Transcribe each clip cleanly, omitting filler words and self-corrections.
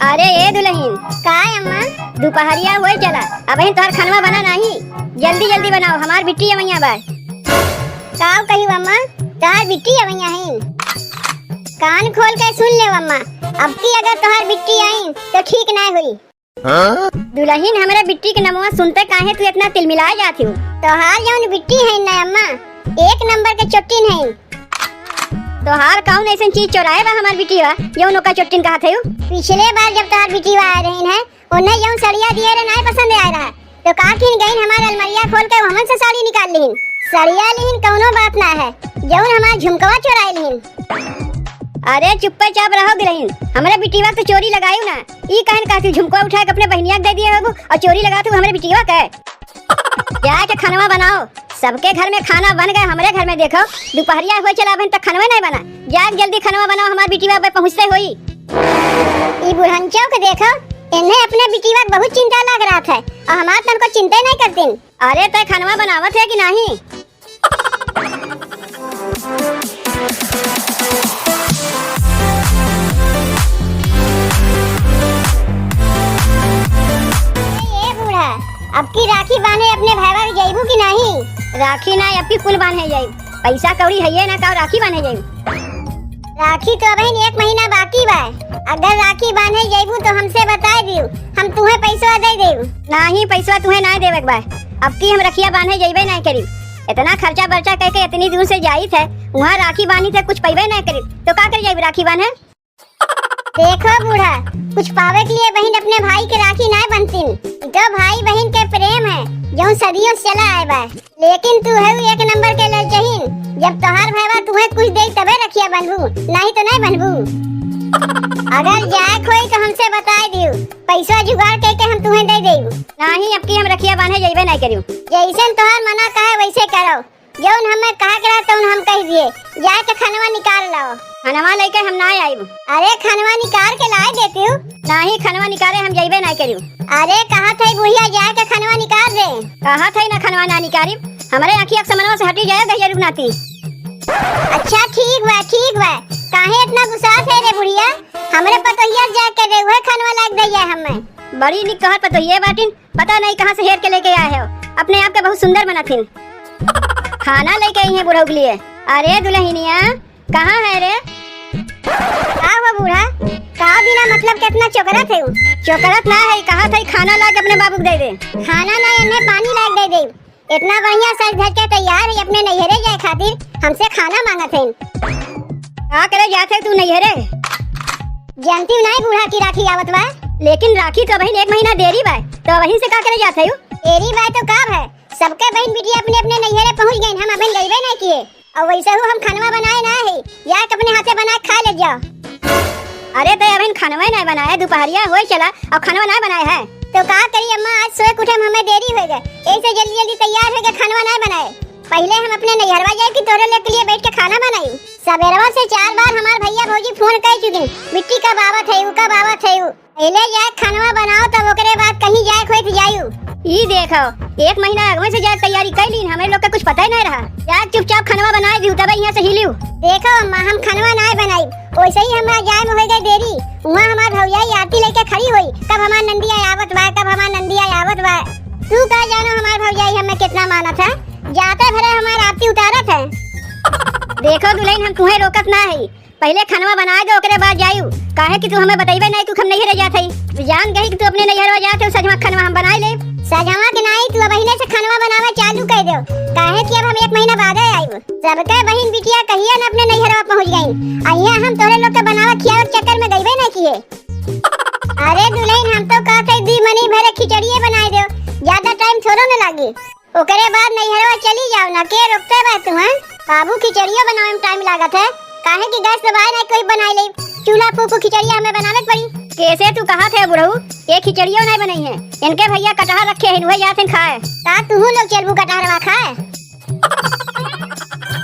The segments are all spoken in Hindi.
अरे ये दुल्हन का अम्मा दोपहरिया हुए चला अब तोहर खानवा बना नहीं, जल्दी जल्दी बनाओ, हमार बिट्टी अवैया बा। का कही अम्मा तोहर बिट्टी अवैया है? कान खोल के सुन ले अम्मा, अब की अगर तोहर बिट्टी आई तो ठीक ना हुई। दुल्हन हमारे बिट्टी के नमवा सुनते काहे तू इतना तिलमिला जाती हो? तोहार जौन बिट्टी है ना अम्मा एक नंबर के चोटिन है। तोहार कौन ऐसी चीज चोराए बा हमार बिटिया जौन ओका चोटिन कहा थे? पिछले बार जब तोहार बिटिया आ रही है उन्हें जौन सड़िया दिए रे नहीं पसंद आ रहा तो का किन गईन हमार अलमारिया खोल के हमन से साड़ी निकाल लीन। सड़िया लीन कौनो बात ना है, जौन हमार झुमकवा चोराए लीन। अरे चुप्पे चाप रहो दुल्हन, हमारे बिटिया तो चोरी लगायू ना, ई कहन का तू झुमकवा उठा के अपने बहनिया दे दिए हो और चोरी लगा तू हमारे बिटिया के। क्या के खानवा बनाओ, सबके घर में खाना बन गए, हमारे घर में देखो दोपहरिया हुए चला बहन तक खानवा नहीं बना। जाग जल्दी खानवा बनाओ, हमार बिटिया पे पहुंचते हुई। ई बुढ़ंचों के देखो, इन्हें अपने बिटिया की बहुत चिंता लग रहा था और हमार तन को चिंता नहीं करती। अरे तय खानवा बनावत है कि नहीं? ये बूढ़ा अब की राखी बांधे अपने भाईवा के जाइबू की नहीं? राखी ना अब की कुल बांधे जाई, पैसा कौड़ी है ना का राखी बांधे जाई। राखी तो अभी 1 महीना बाकी बा, अगर राखी बांधे जाइबू तो हमसे बता दियो, हम तुम्हें पैसा दे देबू। नहीं पैसा तुम्हें ना देवे बा, अब की हम रखिया बांधे जाइबे नहीं करी। इतना खर्चा बर्चा करके इतनी दूर से जाई थे, वहाँ राखी बांधी थे कुछ पैबे नहीं करी तो का कर जाइबे राखी बांधे? देखो बूढ़ा, कुछ पावे के लिए बहन अपने भाई के राखी नहीं बनती, तो भाई बहन के प्रेम है जो सदियों से चला आए बा। लेकिन तू है एक नंबर के लड़चहीन, जब तोहार भाईवा तुम्हें कुछ दे तबे रखिया बनबू, नहीं तो नहीं बनबू। अगर जाए खोई तो हमसे बता दियो, पैसा जुगाड़ करके हम तुम्हें दे देबू। नहीं अब की हम रखिया बांधे जाइबे नहीं करियो, जैसे तोहार मना कहे वैसे करो, जौन हमें कहा करा तो हम कह दिए। जाए के खानवा निकाल लाओ। खानवा लेके हम ना आइब। अरे खानवा निकाल के ला देती हूँ। नहीं खानवा निकाले हम जाइबे नहीं करियो। अरे कहा थे बुढ़िया जाए के खानवा निकाल दे। कहा थे ना खानवा ना निकाली, हमारे आँखी समनवा से हटी जाए गैया रुकनाती। अच्छा ठीक बा, काहे इतना गुस्सा थे रे बुढ़िया? हमरे पतोहिया जा के दे वह खानवा लाग दैया हमें। बड़ी निक कहत पतोहिया बाटिन, पता नहीं कहां से हेर के लेके आए हो, अपने आप के बहुत सुंदर बनाथिन। खाना लेके आई है बुढ़ऊ के लिए। अरे दुल्हनिया कहाँ है रे? आओ बूढ़ा, का बिना मतलब कितना चोकरत है? चोकरत ना है, कहा था खाना ला के अपने बाबू को दे दे। खाना ना इन्हें पानी ला के दे दे। इतना बढ़िया सज धज के तैयार है अपने नैहरे जाए खातिर, हमसे खाना मांगत है। का करे जाते तू नैहरे? जानती नहीं बूढ़ा की राखी आवत बा, लेकिन राखी तो बहन 1 महीना देरी बा, तो वहीं से का करे जाते हो? देरी बा तो का है, सबके बहन बिटिया अपने अपने नैहरे पहुंच गए, हम अभी गईबे नहीं किए। और वैसे हम खानवा बनाए ना है, या अपने हाथे बना खा ले जाओ। अरे तो अभी खानवा नहीं बनाया, दोपहरिया हो चला और खानवा नहीं बनाया है तो का करी अम्मा? आज सोए उठे हमें देरी हो गए, ऐसे जल्दी जल्दी तैयार हो गए खानवा नहीं बनाए। पहले हम अपने नैहरवा जाए कि तोरे के लिए बैठ के खाना बनाई। सवेरवा से 4 बार हमार भैया भौजी फोन कर चुके, मिट्टी का बाबा थे का बाबा थे। पहले जाए खानवा बनाओ तब ओकरे बाद कहीं जाए खोई तो जायू। ई देखो 1 महीना अगवे से जाए तैयारी कर ली, हमें लोग का कुछ पता ही नहीं रहा। जाए चुपचाप खानवा बनाए दी तब यहाँ से हिलियो। देखो अम्मा हम खानवा नहीं बनाई, वैसे ही हमरा जाए में हो गई देरी। वहाँ हमार भौजाई आरती लेके खड़ी हुई, कब हमार नंदिया आवत बा, कब हमार नंदिया आवत बा। तू का जानो हमार भौजाई हमें कितना मानत है, जाते भरे हमार आरती उतारत है। देखो दुल्हन हम तुम्हें रोकत ना है, पहले खानवा बनाए दो ओकरे बाद जायू। काहे कि तू हमें बताइबे नहीं, तू हम नहीं रह जात है। जान गई कि तू अपने नैहरवा जाते हो, सजवा खानवा हम बनाई ले। सजवा के नहीं तू पहले से खानवा बनावे चालू कर दो, काहे कि अब हम 1 महीना बाद आइब। सबके बहन बिटिया कहिया न अपने नैहरवा पहुंच गई, आइया हम तोरे लोग के बनावे खियावे चक्कर में गईबे नहीं किए। अरे दुल्हन हम तो कहते 2 महीने भरे खिचड़िए बनाए दो, ज्यादा टाइम थोड़ो न लागी। ओकरे बाद नैहरवा चली जाओ ना, के रोकते बा तू? हैं बाबू खिचड़ियो बनावे में टाइम लागत है, काहे कि गैस दबाए ना कोई बनाई ले, चूल्हा फूक खिचड़िया हमें बनावे पड़ी। कैसे तू कहा थे बुढ़ऊ ये खिचड़ियों नहीं बनी है, इनके भैया कटहर रखे हैं वही जाते खाए। ता तू लोग चलबू कटहरवा खाए?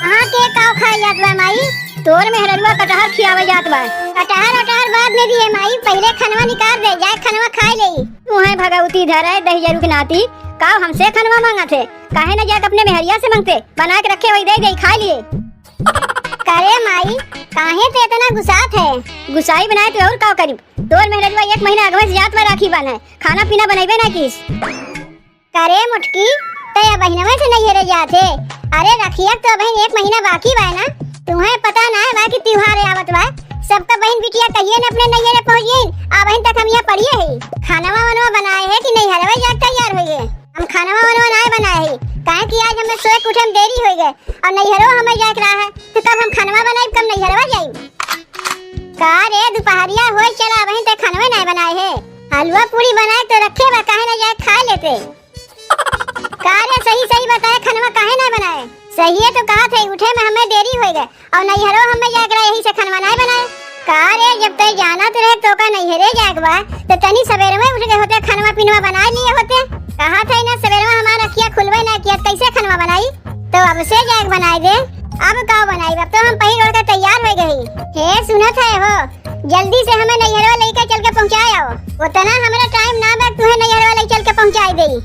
हां के काव खाए जात बा माई? तोर में हररुआ कटहर खियावे जात बा। कटहर बाद में भी है माई, पहले खानवा निकाल दे, जाए खानवा खाए ले। तू है भगवती धरे दही जरू के नाती, काव हमसे खानवा मांगा थे, काहे ना जाके अपने मेहरिया से मांगते, बना के रखे वही दे खा लिए। करे माई काहे पे इतना गुस्सात है? गुस्साई बनाए तो और का करीब? तोर मेहरजवा एक महीना अगवा से जात में राखी बांधे, खाना पीना बनाइबे ना किस? करे मुटकी तय बहिनवा से नहीं रह जाते। अरे रखिया तो बहन एक महीना बाकी बा ना, तुम्हें पता ना है बा कि त्योहार आवत बा। सबका बहन बिटिया कहिए न अपने नैहरे पहुंचिए, आ बहन तक हम यहाँ पढ़िए है। खानावा वानवा बनाए है कि नहीं हरवा जाग तैयार हो गए? हम खानावा वानवा नहीं बनाए है, काहे कि आज हमें सोए उठे में देरी हो गए और नैहरो हमें जाग रहा है, तो कब हम खानावा बनाए कब नैहरवा जाई? का रे दोपहरिया होए चला बहन तक खानावा नहीं बनाए है। हलवा पूरी बनाए तो रखे बा, काहे ना जाए खा लेते। का रे सही सही बताए खानावा काहे नहीं बनाए? सही है तो कहा थे उठे में हमें देरी हो गए और नैहरो हमें जाग रहा यही से खाना नहीं बनाए। का रे जब तक जाना तो रहे तो का नैहरे जागवा तो तनी सवेरे में उठ गए होते, खाना पीना बना लिए होते। कहा था ना सवेरे में हमारा अखिया खुलवे ना किया, कैसे खाना बनाई? तो अब से जाग बनाई दे। अब का बनाई? अब तो हम पहले उठ कर तैयार हो गई। हे सुनत है हो, जल्दी से हमें नैहरवा लेके चल के पहुंचाओ। उतना हमारा टाइम ना बा, तुम्हें नैहरवा ले चल के पहुंचाई देई।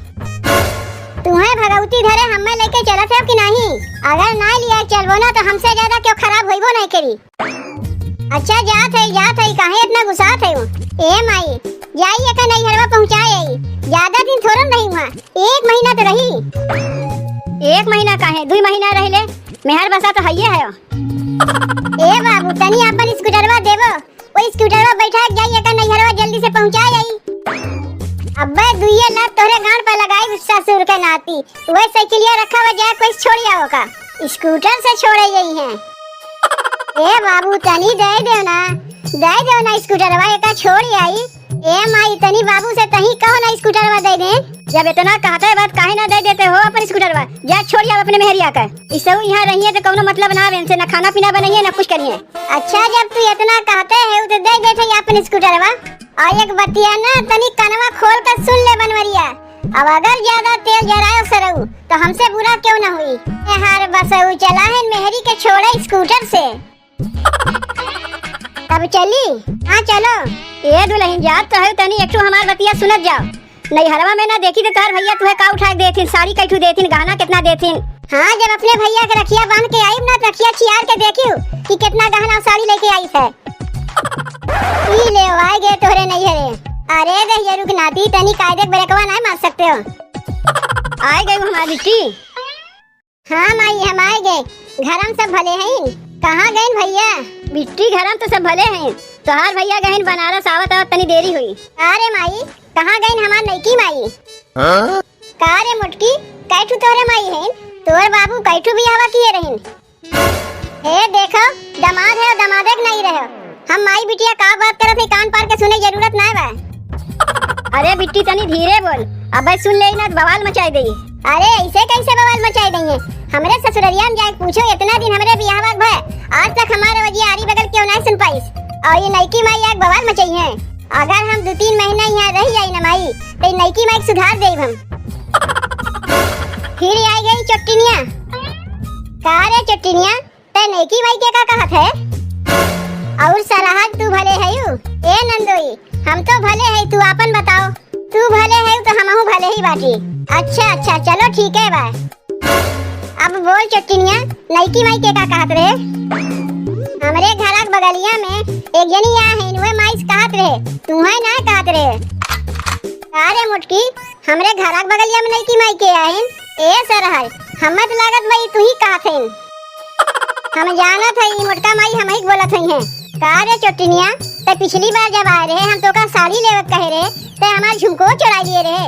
तुम्हें भगवती धरे हमें लेके चलत है कि नहीं? अगर ना लिया चलबो ना तो हमसे ज्यादा क्यों खराब होइबो नहीं करी। अच्छा जात है काहे इतना गुस्सात है? ए माई जाई एक नैहरवा पहुंचाई, ज्यादा दिन थोड़ा नहीं हुआ, एक महीना तो रही। एक महीना काहे 2 महीना रहिले, मेहर बसा तो हइये है। ए बाबू तनी अपन स्कूटरवा देबो, ओई स्कूटरवा बैठा जाई एक नैहरवा जल्दी से पहुंचाई। अब्बे दुइये लाख तोरे गांड पे लगाई ससुर के नाती, वही साइकिलिया रखा हुआ जाए कोई छोड़ आओ का, स्कूटर से छोड़े यही है। ए बाबू तनी दे दो ना स्कूटरवा एका छोड़ आई। ए माई तनी बाबू से तही कहो ना स्कूटरवा दे दे। जब इतना कहता है बात काहे ना दे देते हो अपन स्कूटरवा? जा छोड़ आओ अपने मेहरिया का, इससे यहाँ रहिए तो कोनो मतलब ना आवे, ना खाना पीना बनाइए ना कुछ करिए। अच्छा जब तू इतना कहते है तो दे देते अपन स्कूटरवा। और एक बतिया ना तनी कनवा खोल कर सुन ले बनवरिया, अब अगर ज्यादा तेल जरायो सरऊ तो हमसे बुरा क्यों ना हुई। हार बसऊ चला है मेहरी के छोड़े स्कूटर से। अब चली? हाँ चलो। ए दुल्हन जात तो है तनी एक हमार बतिया सुनत जाओ। नैहरवा में ना देखी तो तार भैया तुम्हें का उठा देथिन, साड़ी कैठू देथिन, गहना कितना देथिन। हाँ जब अपने भैया के रखिया बांध के आई ना रखिया छियार के देखियो कि कितना गहना साड़ी लेके आई है। ई ले आए गए तोरे नैहरे। अरे दहिया रुक नाती तनी कायदे ब्रेकवा नहीं मार सकते हो। आए गए हमारी बिट्टी? हाँ माई हम आए गए, घर हम सब भले हैं। कहाँ गए भैया? बिट्टी घर हम तो सब भले हैं, तोहार भैया गए बनारस आवत तनी देरी हुई। अरे माई कहाँ गए हमार नईकी माई? का रे मुटकी कैठू तोरे माई हैं? तोर बाबू कैठू भी हवा किए रहिन। हे देखो दामाद है, दामादक नहीं रहे। हम माई बिटिया का बात करत है, कान पार के सुने जरूरत ना बा। अरे बिट्टी तनी धीरे बोल, अब सुन ले ना बवाल मचाई देई। अरे ऐसे कैसे बवाल मचाई देंगे? हमरे ससुररिया में जाके पूछो, इतना दिन हमरे बियाह भय आज तक हमारा वजी आरी बगल क्यों नहीं सुन पाई। और ये नईकी माई एक बवाल मचाई है। अगर हम 2-3 महीना यहाँ रह जाई ना माई तो नईकी माई सुधार देब हम। फिर आई गई चट्टिनिया। का रे चट्टिनिया ते नईकी माई के का कहत है? और सराहत तू भले है यू? ए नंदोई हम तो भले है, तू अपन बताओ। तू भले है तो हमहू भले ही बाटी। अच्छा चलो ठीक है बा। अब बोल चट्टिनिया नईकी माई के का कहत रहे? हमरे घरक बगलिया में एक जनी आ है, नुए माई कहत रहे, तुम्हें ना कहत रहे। अरे मुटकी हमरे घरक बगलिया में नईकी माई के आइन? ए सरहर हमें तो लागत भाई तू ही कहत है। हम जानत है ई मोटका माई हम ही बोलत है। का रे चट्टिनिया ते पिछली बार जब आए रहे हम तो का साड़ी लेवत कहे रहे ते हमार झुमको चुरा लिए रहे।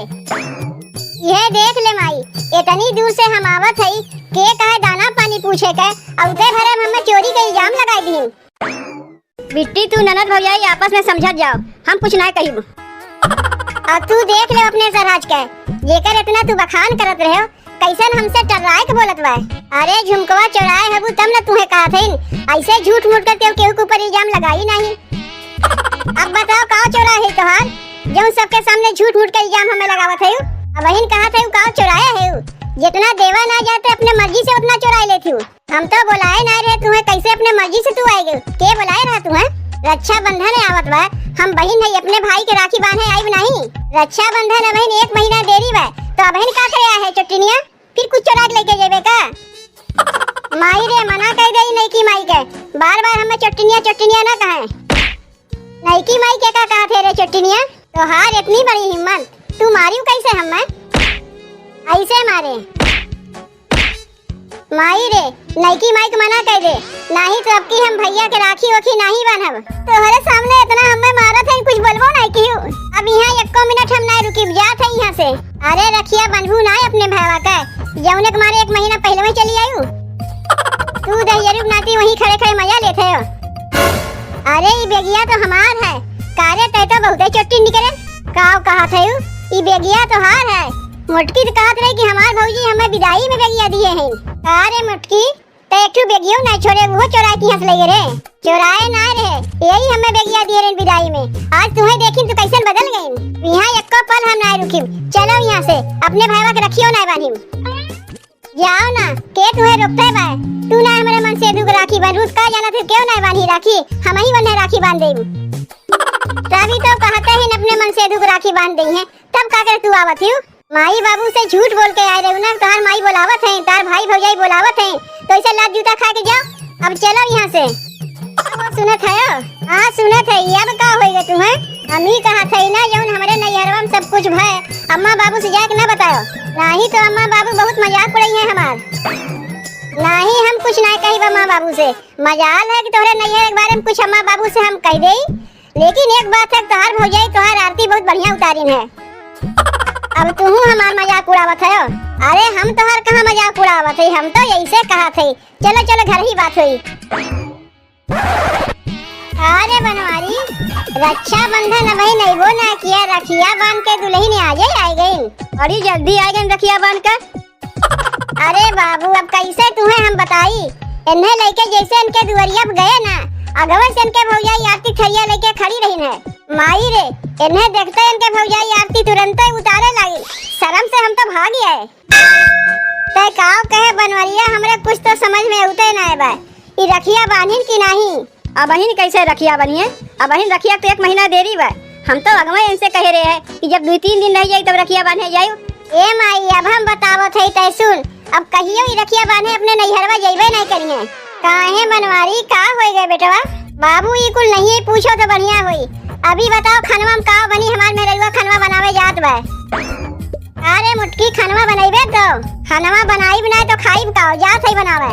यह देख ले माई इतनी दूर से हम आवत है के कहे दाना पानी पूछे के औते भरे हमें चोरी के इल्जाम लगाई दी। बिट्टी तू ननद भौजाई आपस में समझत जाओ, हम कुछ ना कहिब। अब तू देख ले अपने सरहज के जेकर इतना तू बखान करत रहे हो, कैसन हमसे टर्राए के बोलत बा। अरे झुमकवा चुराए हबू तब न तुम्हें कहा थे, ऐसे झूठ मूठ कर केहू के ऊपर इल्जाम लगाई नहीं। अब बताओ का चुरा है तोहार जो सबके सामने झूठ मूठ के इल्जाम हमें लगावत है? अब वहीन कहा थे का चुराया है? जितना देवा ना जाते अपने मर्जी से उतना चुराई लेती हूँ। हम तो बुलाए ना रहे तुम्हें, कैसे अपने मर्जी से तू आएगी? के बुलाए रहा तुम्हें? रक्षा बंधन है आवत बा, हम बहन है अपने भाई के राखी बांधे आई नहीं। रक्षा बंधन बहन 1 महीना देरी बा तो बहन का करे है चट्टिनिया? फिर कुछ चुरा के लेके जेबे का? माई रे मना कर दे नहीं की माई के, बार बार हमें चटनिया ना कहे। नहीं की माई के का कहा थे रे चटनिया, तो हार इतनी बड़ी हिम्मत, तू मारियो कैसे हमें? ऐसे मारे माई रे, नईकी माई के मना कर दे, नहीं तो अब की हम भैया के राखी ओखी नहीं बनब। तोहरे सामने इतना हमें मारत है, कुछ बोलबो नहीं की। अब यहाँ एको मिनट हम नहीं रुकी, जात है यहाँ से। अरे रखिया बनबू ना अपने भैया का, जौने के मारे 1 महीना पहले में चली आयु। तू दहियरू नाती वहीं खड़े खड़े मजा लेते हो। अरे ये बेगिया तो हमार है, कारे तय तो बहुत चोटी निकले। काव कहा थे ये बेगिया तो हार है। मुटकी तो कहत रही कि हमार भौजी हमें विदाई में बेगिया दिए हैं। अरे मुटकी तो एक ठो बेगियो ना छोड़े, वो चोराई की हंस लगे रे। चोराए ना रहे, यही हमें बेगिया दिए रे विदाई में। आज तुम्हें देखी तो कैसे बदल गई। यहाँ एको पल हम नहीं रुकी, चलो यहाँ से, अपने भाईवा के रखियो ना बानी। जाओ ना, के तुम्हें रोकते बा? तू ना हमारे मन से दुख राखी बन रूस का जाना, फिर क्यों ना बांधी राखी? हम ही बने राखी बांध देऊ। तभी तो कहते हैं अपने मन से दुख राखी बांध दी है, तब का कर तू आवत हो? माई बाबू से झूठ बोल के आए रहे ना, तार माई बोलावत है, तार भाई भौजाई बोलावत है, तो ऐसा लात जूता खा के जाओ। अब चलो यहाँ से। सुनत है? हाँ सुनत है। अब का होएगा तुम्हें? हम ही कहा थे ना जौन हमारे नैहरवा में सब कुछ भय, अम्मा बाबू से जाके ना बताओ, नहीं तो अम्मा बाबू बहुत मजाक उड़ाई है हमार। नहीं हम कुछ नहीं कही अम्मा बाबू से, मजाल है कि तोहरे नैहर के बारे में कुछ अम्मा बाबू से हम कह दे। लेकिन एक बात है, तोहार भौजाई तोहार आरती बहुत बढ़िया उतारीन है। अब तू हमार मजाक उड़ावत है? अरे हम तोहार कहाँ मजाक उड़ावत है, हम तो यही से कहा थे। चलो चलो घर ही बात हुई। अरे बनवारी, रक्षा बंधन अब ही नहीं वो ना किया, रखिया बांध के दुल्हन आ गई। बड़ी जल्दी आ गई रखिया बांध कर। अरे बाबू अब कैसे तुम्हें हम बताई, इन्हें लेके जैसे इनके दुआरिया गए ना, अगवा से इनके भौजाई आरती थरिया लेके खड़ी रही है। माई रे, इन्हें देखते इनके भौजाई आरती तुरंत ही उतारे लगी, शर्म से हम तो भाग गए। ते काव कहे बनवरिया, हमरे कुछ तो समझ में उते ना है बा, ये रखिया बांधिन की नहीं। अब बहिन कैसे रखिया बनिए? अब बहिन रखिया तो 1 महीना देरी बा, हम तो अगवा इनसे कह रहे हैं कि जब 2-3 दिन रह जाए तब रखिया बांधे जायो। ए माई अब हम बतावत है तै सुन, अब कहियो ये रखिया बांधे अपने नैहरवा जइबे नहीं करिए। काहे बनवारी का होई गए बेटवा? बाबू ये कुल नहीं पूछो तो बढ़िया हुई। अभी बताओ खनवा में का बनी, हमार मेहरुआ खनवा बनावे जात बा। अरे मुटकी खनवा बनाइबे तो खनवा बनाई बनाए तो खाई का जात है बनावे।